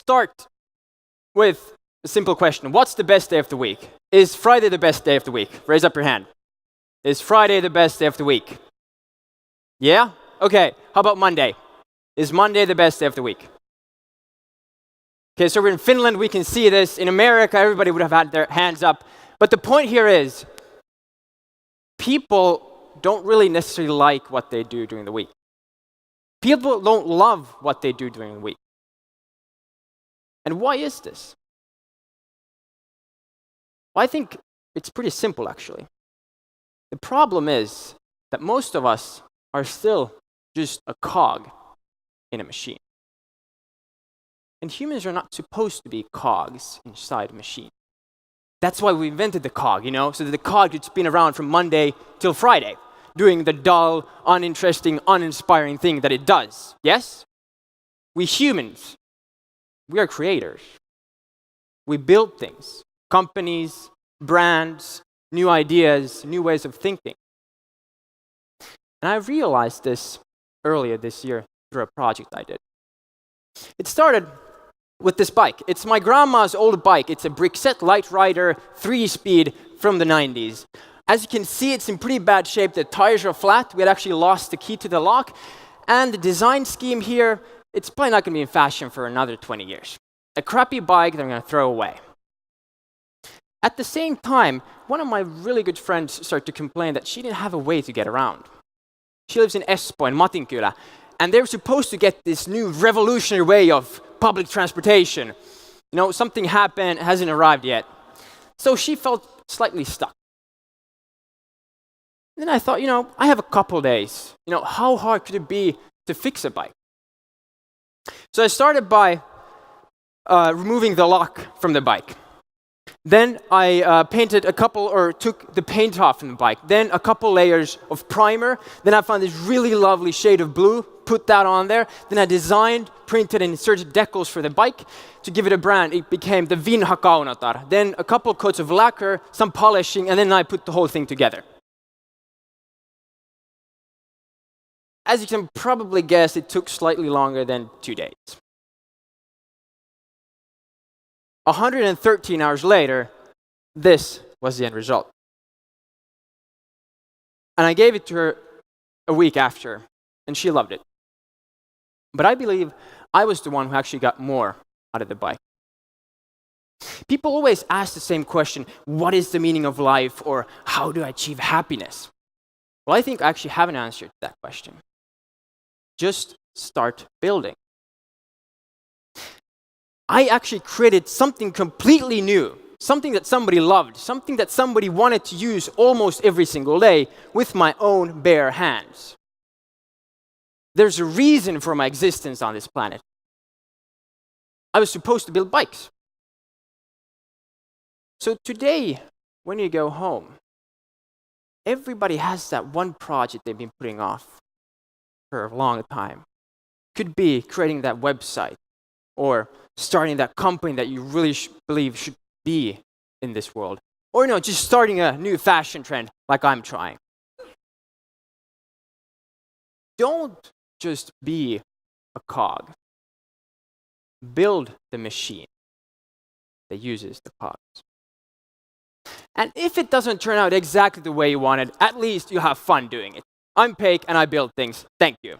start with a simple question. What's the best day of the week? Is Friday the best day of the week? Raise up your hand. Is Friday the best day of the week? Yeah? Okay, how about Monday? Is Monday the best day of the week? Okay, so we're in Finland, we can see this. In America, everybody would have had their hands up. But the point here is, people don't really necessarily like what they do during the week. People don't love what they do during the week. And why is this? Well, I think it's pretty simple, actually. The problem is that most of us are still just a cog in a machine. And humans are not supposed to be cogs inside a machine. That's why we invented the cog, so that the cog could spin around from Monday till Friday, doing the dull, uninteresting, uninspiring thing that it does. Yes? We humans, we are creators. We build things, companies, brands, new ideas, new ways of thinking. And I realized this earlier this year through a project I did. It started with this bike. It's my grandma's old bike. It's a Brickset Light Rider 3-speed from the 90s. As you can see, it's in pretty bad shape. The tires are flat. We had actually lost the key to the lock. And the design scheme here, it's probably not going to be in fashion for another 20 years. A crappy bike that I'm going to throw away. At the same time, one of my really good friends started to complain that she didn't have a way to get around. She lives in Espoo, in Matinkylä, and they were supposed to get this new revolutionary way of public transportation. Something happened, hasn't arrived yet. So she felt slightly stuck. Then I thought, I have a couple days. How hard could it be to fix a bike? So I started by removing the lock from the bike. Then I took the paint off from the bike. Then a couple layers of primer. Then I found this really lovely shade of blue, put that on there. Then I designed, printed, and inserted decals for the bike to give it a brand. It became the Vinha Kaunotar. Then a couple coats of lacquer, some polishing, and then I put the whole thing together. As you can probably guess, it took slightly longer than 2 days. 113 hours later, this was the end result. And I gave it to her a week after, and she loved it. But I believe I was the one who actually got more out of the bike. People always ask the same question, what is the meaning of life, or how do I achieve happiness? Well, I think I actually have an answer to that question. Just start building. I actually created something completely new, something that somebody loved, something that somebody wanted to use almost every single day with my own bare hands. There's a reason for my existence on this planet. I was supposed to build bikes. So today, when you go home, everybody has that one project they've been putting off for a long time. Could be creating that website, or starting that company that you really believe should be in this world. Or just starting a new fashion trend like I'm trying. Don't just be a cog. Build the machine that uses the cogs. And if it doesn't turn out exactly the way you wanted, at least you have fun doing it. I'm Peik and I build things. Thank you.